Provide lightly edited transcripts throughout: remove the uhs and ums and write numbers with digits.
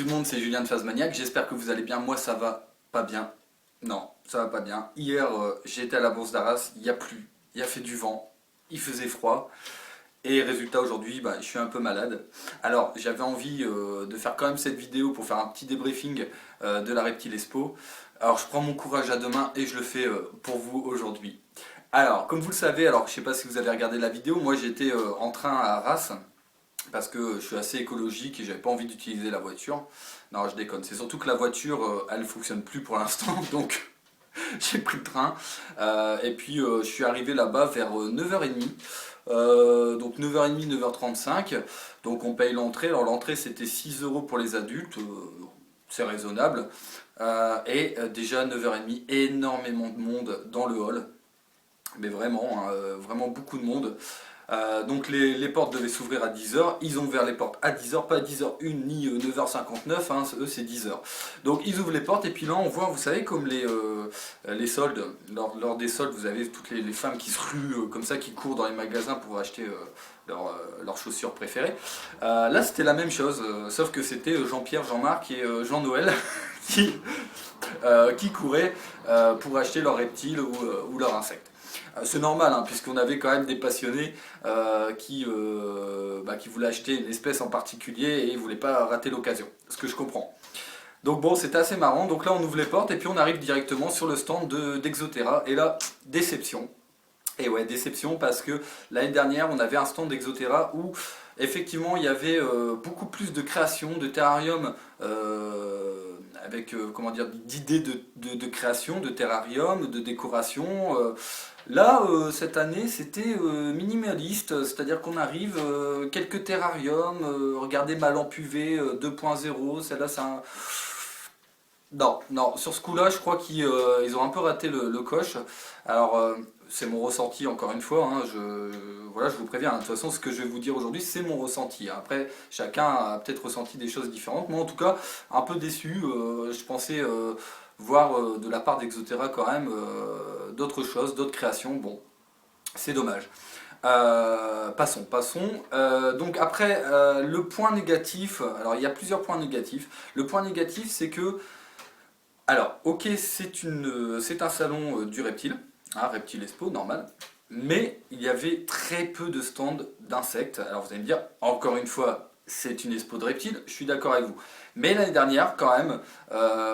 monde, c'est Julien de Phasmaniac, j'espère que vous allez bien, moi ça va pas bien. Non, ça va pas bien. Hier, j'ai été à la bourse d'Arras, il y a plu, il a fait du vent, il faisait froid, et résultat aujourd'hui, je suis un peu malade. Alors, j'avais envie de faire quand même cette vidéo pour faire un petit débriefing de la Reptile Expo. Alors, je prends mon courage à deux mains et je le fais pour vous aujourd'hui. Alors, comme vous le savez, alors je sais pas si vous avez regardé la vidéo, moi j'étais en train à Arras, parce que je suis assez écologique et j'avais pas envie d'utiliser la voiture. Non, je déconne. C'est surtout que la voiture, elle fonctionne plus pour l'instant, donc j'ai pris le train. Et puis je suis arrivé là-bas vers 9h30. Donc 9h30, 9h35. Donc on paye l'entrée. Alors l'entrée c'était 6 euros pour les adultes. C'est raisonnable. Déjà 9h30, énormément de monde dans le hall. Mais vraiment, hein, vraiment beaucoup de monde. Donc les portes devaient s'ouvrir à 10h, ils ont ouvert les portes à 10h, pas à 10h01 ni 9h59, hein, eux c'est 10h. Donc ils ouvrent les portes et puis là on voit, vous savez comme les soldes, lors des soldes vous avez toutes les femmes qui se ruent comme ça, qui courent dans les magasins pour acheter leurs chaussures préférées. Là c'était la même chose, sauf que c'était Jean-Pierre, Jean-Marc et Jean-Noël qui couraient pour acheter leurs reptiles ou leurs insectes. C'est normal, hein, puisqu'on avait quand même des passionnés qui voulaient acheter une espèce en particulier et ils ne voulaient pas rater l'occasion, ce que je comprends. Donc bon, c'était assez marrant, donc là on ouvre les portes et puis on arrive directement sur le stand d'Exoterra, et là, déception. Et ouais, déception parce que l'année dernière on avait un stand d'Exoterra où effectivement il y avait beaucoup plus de créations, de terrariums avec comment dire, d'idées de création, de terrarium, de décoration. Là, cette année, c'était minimaliste, c'est-à-dire qu'on arrive, quelques terrariums, regardez ma lampe UV 2.0, celle-là c'est un... Non, non, sur ce coup-là, je crois qu'ils ont un peu raté le coche. Alors, c'est mon ressenti encore une fois, hein, voilà, je vous préviens, hein, de toute façon, ce que je vais vous dire aujourd'hui, c'est mon ressenti. Après, chacun a peut-être ressenti des choses différentes. Moi, en tout cas, un peu déçu. Je pensais voir de la part d'Exoterra quand même d'autres choses, d'autres créations. Bon, c'est dommage. Passons. Donc après, le point négatif, alors il y a plusieurs points négatifs. Le point négatif, c'est que alors, ok, c'est un salon du reptile, hein, Reptile Expo, normal, mais il y avait très peu de stands d'insectes. Alors vous allez me dire, encore une fois, c'est une expo de reptiles, je suis d'accord avec vous. Mais l'année dernière, quand même,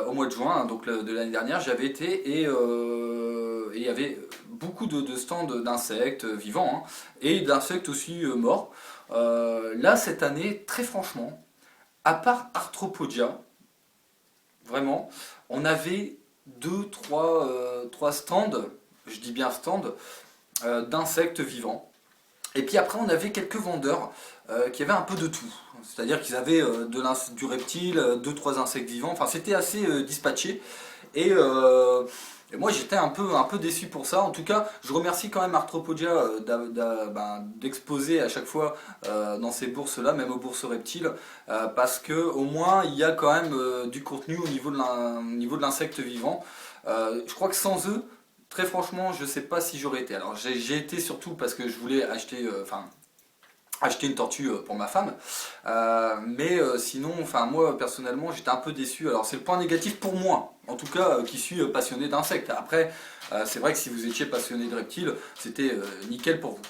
au mois de juin, hein, donc de l'année dernière, j'avais été et il y avait beaucoup de stands d'insectes vivants, hein, et d'insectes aussi morts. Là, cette année, très franchement, à part Arthropodia, vraiment, on avait trois stands, je dis bien stands, d'insectes vivants. Et puis après, on avait quelques vendeurs qui avaient un peu de tout. C'est-à-dire qu'ils avaient du reptile, deux, trois insectes vivants. Enfin, c'était assez dispatché. Et, euh, et moi, j'étais un peu déçu pour ça. En tout cas, je remercie quand même Arthropodia d'exposer à chaque fois dans ces bourses-là, même aux bourses reptiles, parce que au moins, il y a quand même du contenu au niveau de l'insecte vivant. Je crois que sans eux, très franchement, je sais pas si j'aurais été. Alors j'ai été surtout parce que je voulais acheter une tortue pour ma femme. Sinon, enfin moi personnellement, j'étais un peu déçu. Alors c'est le point négatif pour moi, en tout cas qui suis passionné d'insectes. Après, c'est vrai que si vous étiez passionné de reptiles, c'était nickel pour vous.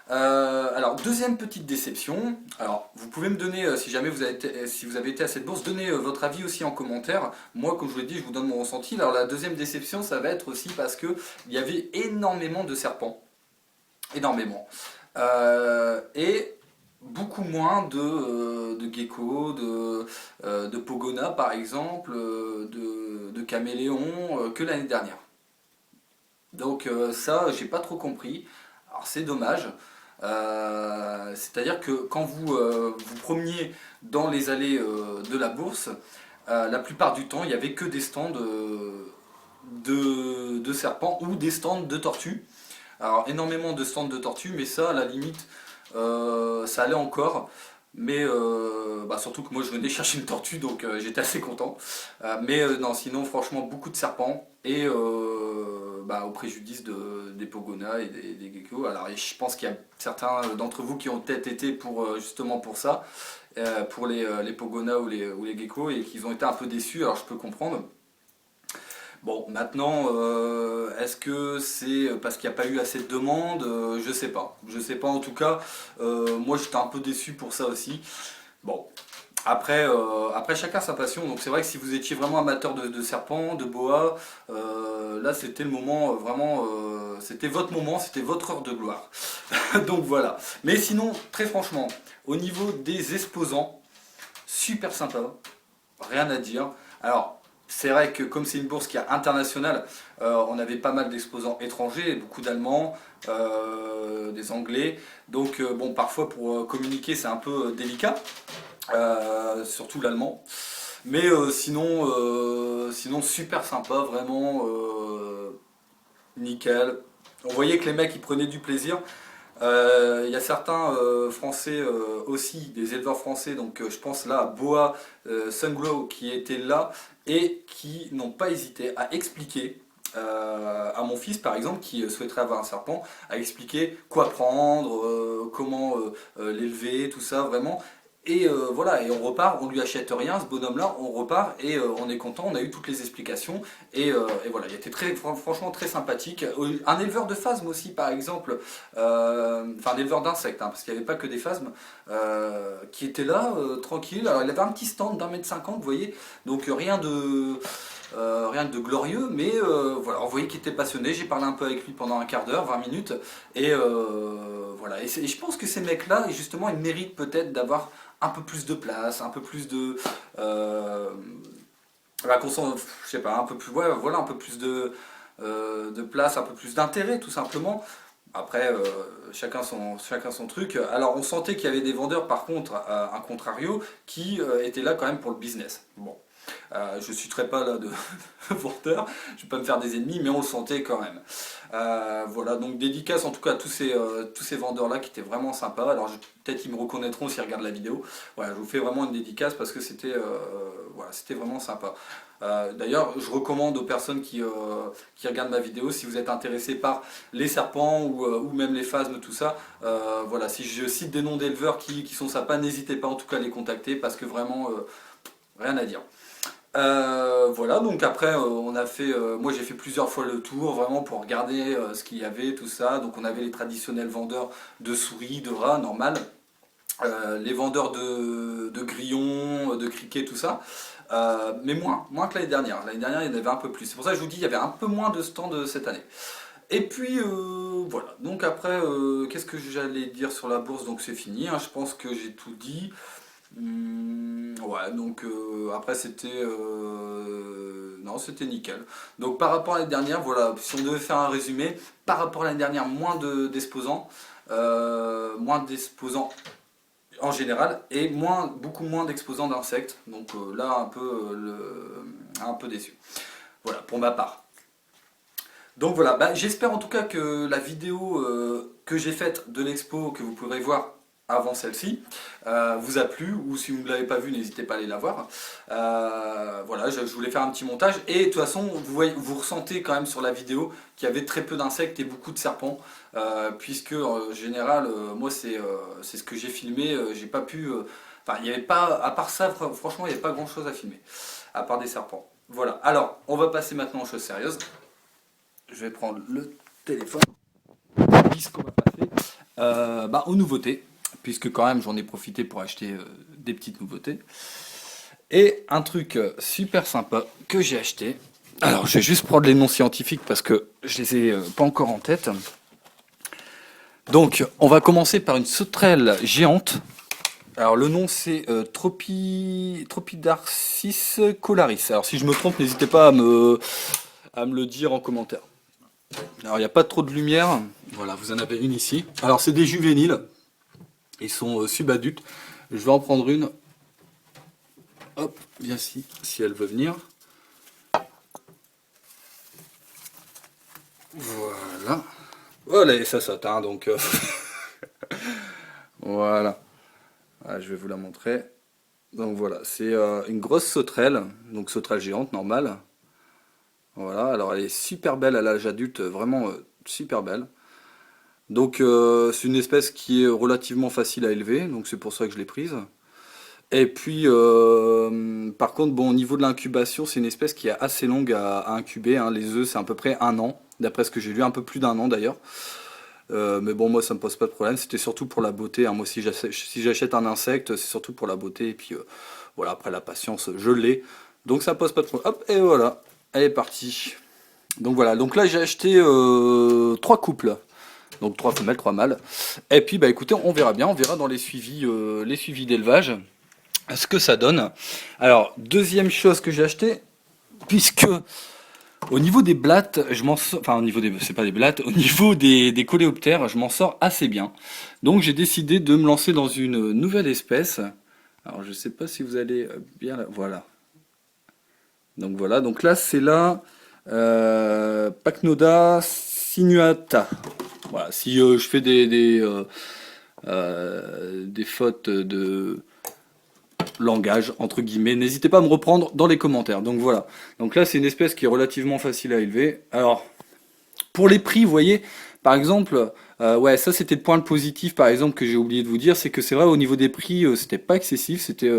Alors deuxième petite déception. Alors vous pouvez me donner si vous avez été à cette bourse, donnez votre avis aussi en commentaire. Moi, comme je vous l'ai dit, je vous donne mon ressenti. Alors la deuxième déception, ça va être aussi parce que il y avait énormément de serpents, énormément, et beaucoup moins de geckos, de pogona par exemple, de caméléons que l'année dernière. Donc ça, j'ai pas trop compris. Alors c'est dommage. C'est-à-dire que quand vous promeniez dans les allées de la bourse, la plupart du temps, il n'y avait que des stands de serpents ou des stands de tortues. Alors énormément de stands de tortues, mais ça, à la limite, ça allait encore. Mais surtout que moi je venais chercher une tortue, donc j'étais assez content. Non, sinon franchement beaucoup de serpents et au préjudice des pogonas et des geckos. Alors je pense qu'il y a certains d'entre vous qui ont peut-être été justement pour ça. pour les Pogona ou les geckos et qu'ils ont été un peu déçus, alors je peux comprendre. Bon, maintenant, est-ce que c'est parce qu'il n'y a pas eu assez de demandes? Je sais pas. Je sais pas en tout cas. Moi, j'étais un peu déçu pour ça aussi. Bon, après chacun sa passion. Donc c'est vrai que si vous étiez vraiment amateur de serpents, de boa, là c'était le moment vraiment, c'était votre moment, c'était votre heure de gloire. Donc voilà. Mais sinon, très franchement, au niveau des exposants, super sympa, rien à dire. Alors, c'est vrai que comme c'est une bourse qui est internationale, on avait pas mal d'exposants étrangers, beaucoup d'Allemands, des Anglais. Donc bon, parfois pour communiquer c'est un peu délicat, surtout l'allemand. Mais sinon super sympa, vraiment nickel. On voyait que les mecs ils prenaient du plaisir. Il y a certains Français aussi, des éleveurs français, donc je pense là à Boa, Sunglow qui étaient là et qui n'ont pas hésité à expliquer à mon fils par exemple qui souhaiterait avoir un serpent, à expliquer quoi prendre, comment l'élever, tout ça vraiment. Et voilà, et on repart, on lui achète rien, ce bonhomme-là, on repart et on est content, on a eu toutes les explications et voilà, il était franchement très sympathique. Un éleveur de phasmes aussi, par exemple, enfin un éleveur d'insectes, hein, parce qu'il n'y avait pas que des phasmes, qui était là, tranquille. Alors il avait un petit stand d'1,50 m, vous voyez, donc rien de glorieux, mais voilà, on voyait qu'il était passionné. J'ai parlé un peu avec lui pendant un quart d'heure, 20 minutes, et voilà. Et je pense que ces mecs-là, justement, ils méritent peut-être d'avoir un peu plus de place, un peu plus de, bah, je sais pas, un peu plus, ouais, voilà, un peu plus de place, un peu plus d'intérêt, tout simplement. Après, chacun son truc. Alors, on sentait qu'il y avait des vendeurs, par contre, un contrario, qui étaient là quand même pour le business. Bon. Je ne citerai pas là de vendeurs, je ne vais pas me faire des ennemis, mais on le sentait quand même. Voilà, donc dédicace en tout cas à tous ces vendeurs-là qui étaient vraiment sympas. Alors peut-être ils me reconnaîtront s'ils regardent la vidéo. Voilà, je vous fais vraiment une dédicace parce que voilà, c'était vraiment sympa. D'ailleurs, je recommande aux personnes qui regardent ma vidéo, si vous êtes intéressés par les serpents ou même les phasmes, tout ça, voilà, si je cite des noms d'éleveurs qui sont sympas, n'hésitez pas en tout cas à les contacter parce que vraiment, rien à dire. Voilà, donc après on a fait, moi j'ai fait plusieurs fois le tour vraiment pour regarder ce qu'il y avait, tout ça. Donc on avait les traditionnels vendeurs de souris, de rats, normal, les vendeurs de grillons, de criquets, tout ça. Mais moins que l'année dernière. L'année dernière il y en avait un peu plus. C'est pour ça que je vous dis il y avait un peu moins de stands cette année. Et puis voilà, donc après qu'est-ce que j'allais dire sur la bourse? Donc c'est fini, hein. Je pense que j'ai tout dit. Ouais, donc après c'était non, c'était nickel. Donc par rapport à l'année dernière, voilà, si on devait faire un résumé, par rapport à l'année dernière, moins d'exposants en général et beaucoup moins d'exposants d'insectes. Donc là un peu déçu. Voilà, pour ma part. Donc voilà, bah, j'espère en tout cas que la vidéo que j'ai faite de l'expo, que vous pourrez voir avant celle-ci, vous a plu, ou si vous ne l'avez pas vue, n'hésitez pas à aller la voir. Voilà, je voulais faire un petit montage, et de toute façon, vous ressentez quand même sur la vidéo qu'il y avait très peu d'insectes et beaucoup de serpents, puisque en général, moi c'est ce que j'ai filmé, j'ai pas pu... Enfin, il n'y avait pas, à part ça, franchement, il n'y avait pas grand-chose à filmer, à part des serpents. Voilà, alors, on va passer maintenant aux choses sérieuses. Je vais prendre le téléphone, puisqu'on va passer bah, aux nouveautés, puisque quand même j'en ai profité pour acheter des petites nouveautés. Et un truc super sympa que j'ai acheté. Alors je vais juste prendre les noms scientifiques parce que je les ai pas encore en tête. Donc on va commencer par une sauterelle géante. Alors le nom c'est Tropidarcis colaris. Alors si je me trompe, n'hésitez pas à me le dire en commentaire. Alors il n'y a pas trop de lumière. Voilà, vous en avez une ici. Alors c'est des juvéniles. Ils sont subadultes. Je vais en prendre une. Hop, bien si elle veut venir. Voilà. Voilà, et ça saute, hein, donc... voilà. Ah, je vais vous la montrer. Donc voilà, c'est une grosse sauterelle. Donc sauterelle géante, normale. Voilà, alors elle est super belle à l'âge adulte, vraiment super belle. Donc c'est une espèce qui est relativement facile à élever, donc c'est pour ça que je l'ai prise. Et puis, par contre, bon, au niveau de l'incubation, c'est une espèce qui est assez longue à incuber, hein. Les œufs, c'est à peu près un an, d'après ce que j'ai lu, un peu plus d'un an d'ailleurs. Mais bon, moi, ça me pose pas de problème. C'était surtout pour la beauté, hein. Moi, si j'achète un insecte, c'est surtout pour la beauté. Et puis, voilà, après la patience, je l'ai. Donc, ça pose pas de problème. Hop, et voilà, elle est partie. Donc voilà, donc là, j'ai acheté trois couples. Donc trois femelles, trois mâles. Et puis, bah écoutez, on verra bien. On verra dans les suivis d'élevage ce que ça donne. Alors, deuxième chose que j'ai acheté, puisque au niveau des blattes, je m'en sors, enfin au niveau des, c'est pas des blattes, au niveau des coléoptères, je m'en sors assez bien. Donc j'ai décidé de me lancer dans une nouvelle espèce. Alors je sais pas si vous allez bien, voilà. Donc voilà, donc là c'est la Pachnoda sinuata. Voilà, si je fais des fautes de langage, entre guillemets. N'hésitez pas à me reprendre dans les commentaires. Donc voilà. Donc là, c'est une espèce qui est relativement facile à élever. Alors, pour les prix, vous voyez, par exemple, ouais, ça c'était le point positif, par exemple, que j'ai oublié de vous dire, c'est que c'est vrai, au niveau des prix, c'était pas excessif, c'était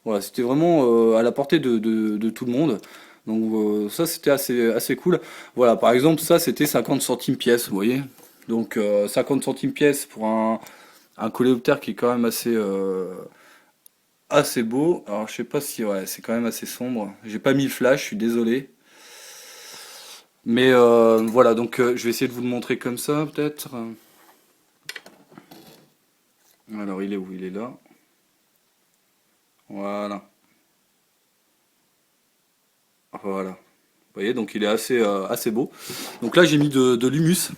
voilà, c'était vraiment à la portée de tout le monde. Donc ça, c'était assez cool. Voilà, par exemple, ça, c'était 50 centimes pièce, vous voyez. Donc 50 centimes pièce pour un coléoptère qui est quand même assez beau. Alors je sais pas si ouais, c'est quand même assez sombre. J'ai pas mis le flash, je suis désolé. Mais voilà, donc je vais essayer de vous le montrer comme ça peut-être. Alors il est où? Il est là. Voilà. Voilà. Vous voyez, donc il est assez beau. Donc là j'ai mis de l'humus.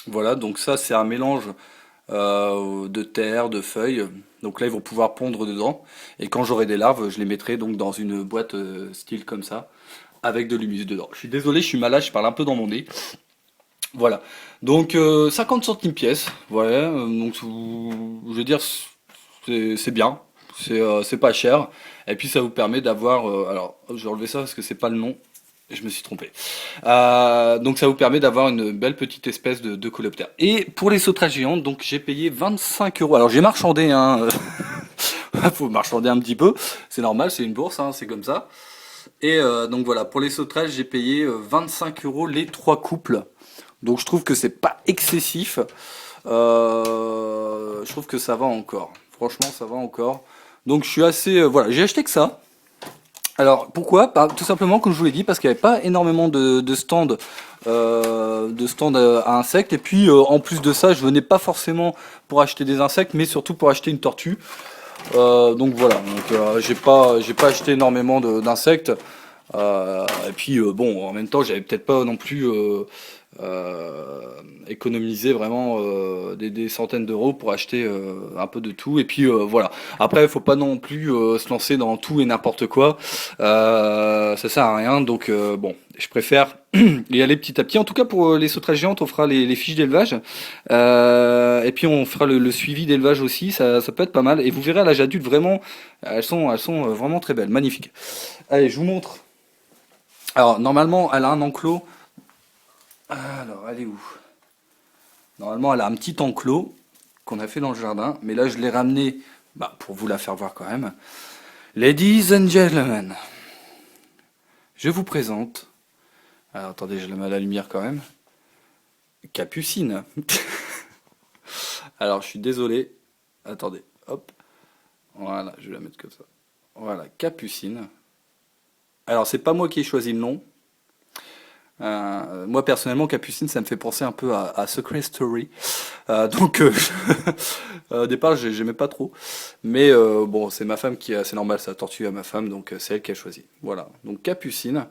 Voilà, donc ça c'est un mélange de terre, de feuilles. Donc là ils vont pouvoir pondre dedans. Et quand j'aurai des larves, je les mettrai donc dans une boîte style comme ça, avec de l'humus dedans. Je suis désolé, je suis malade, je parle un peu dans mon nez. Voilà. Donc 50 centimes pièce. Voilà. Donc je veux dire c'est bien. C'est pas cher. Et puis ça vous permet d'avoir. Alors je vais enlever ça parce que c'est pas le nom. Je me suis trompé. Donc ça vous permet d'avoir une belle petite espèce de coléoptère. Et pour les sauterelles géantes, donc j'ai payé 25 euros. Alors j'ai marchandé, hein. Faut marchander un petit peu. C'est normal, c'est une bourse, hein, c'est comme ça. Et donc voilà, pour les sauterelles, j'ai payé 25 euros les trois couples. Donc je trouve que c'est pas excessif. Je trouve que ça va encore. Franchement, ça va encore. Donc je suis assez... voilà, j'ai acheté que ça. Alors pourquoi? Tout simplement, comme je vous l'ai dit, parce qu'il n'y avait pas énormément de stands à insectes. Et puis en plus de ça, je venais pas forcément pour acheter des insectes, mais surtout pour acheter une tortue. Donc voilà, donc j'ai pas acheté énormément d'insectes. Et puis bon, en même temps, j'avais peut-être pas non plus économisé vraiment des centaines d'euros pour acheter un peu de tout. Et puis voilà. Après, il faut pas non plus se lancer dans tout et n'importe quoi. Ça sert à rien. Donc bon, je préfère y aller petit à petit. En tout cas, pour les sauterelles géantes, on fera les fiches d'élevage. Et puis on fera le suivi d'élevage aussi. Ça peut être pas mal. Et vous verrez à l'âge adulte, vraiment, elles sont vraiment très belles, magnifiques. Allez, je vous montre. Alors, normalement, elle a un enclos. Alors, elle est où? Normalement, elle a un petit enclos qu'on a fait dans le jardin. Mais là, je l'ai ramené pour vous la faire voir quand même. Ladies and gentlemen, je vous présente. Alors, attendez, je la mets à la lumière quand même. Capucine. Alors, je suis désolé. Attendez, hop. Voilà, je vais la mettre comme ça. Voilà, Capucine. Alors, c'est pas moi qui ai choisi le nom. Moi personnellement, Capucine, ça me fait penser un peu à Secret Story. Donc, au départ, j'aimais pas trop. Mais bon, c'est ma femme c'est normal, ça a tortue à ma femme, donc c'est elle qui a choisi. Voilà, donc Capucine.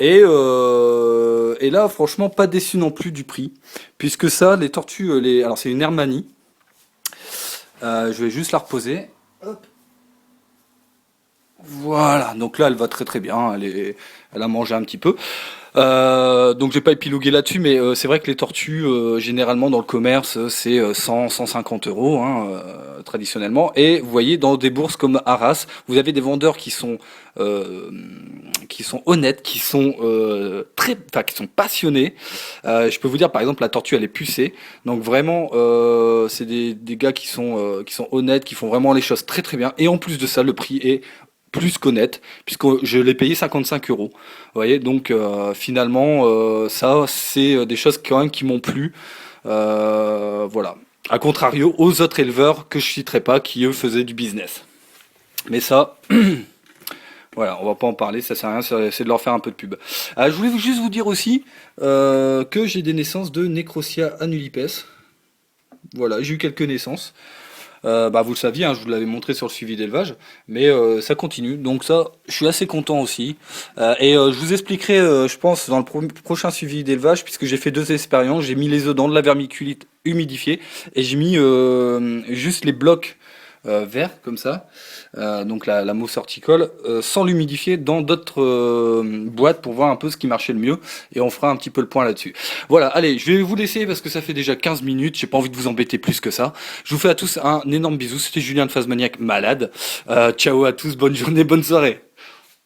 Et là, franchement, pas déçu non plus du prix, puisque ça, les tortues, alors c'est une Hermanie. Je vais juste la reposer. Hop. Voilà, donc là elle va très très bien, elle a mangé un petit peu. Donc j'ai pas épilogué là-dessus, mais c'est vrai que les tortues, généralement dans le commerce, c'est 100, 150 euros hein, traditionnellement. Et vous voyez, dans des bourses comme Arras, vous avez des vendeurs euh, qui sont honnêtes, enfin, qui sont passionnés. Je peux vous dire, par exemple, la tortue, elle est pucée. Donc vraiment, c'est des gars qui sont honnêtes, qui font vraiment les choses très très bien. Et en plus de ça, le prix est plus qu'honnête, puisque je l'ai payé 55 euros. Vous voyez, donc finalement, ça, c'est des choses quand même qui m'ont plu. Voilà. A contrario aux autres éleveurs que je citerai pas, qui eux faisaient du business. Mais ça, voilà, on va pas en parler, ça sert à rien, c'est de leur faire un peu de pub. Je voulais juste vous dire aussi que j'ai des naissances de Necrosia annulipes. Voilà, j'ai eu quelques naissances. Bah, vous le saviez, hein, je vous l'avais montré sur le suivi d'élevage, mais ça continue, donc ça, je suis assez content aussi. Je vous expliquerai, je pense, dans le prochain suivi d'élevage, puisque j'ai fait deux expériences, j'ai mis les œufs dans de la vermiculite humidifiée, et j'ai mis juste les blocs verts, comme ça, donc la mousse horticole, sans l'humidifier, dans d'autres boîtes pour voir un peu ce qui marchait le mieux, et on fera un petit peu le point là-dessus. Voilà, allez, je vais vous laisser parce que ça fait déjà 15 minutes, j'ai pas envie de vous embêter plus que ça. Je vous fais à tous un énorme bisou, c'était Julien de Phasmaniac malade. Ciao à tous, bonne journée, bonne soirée.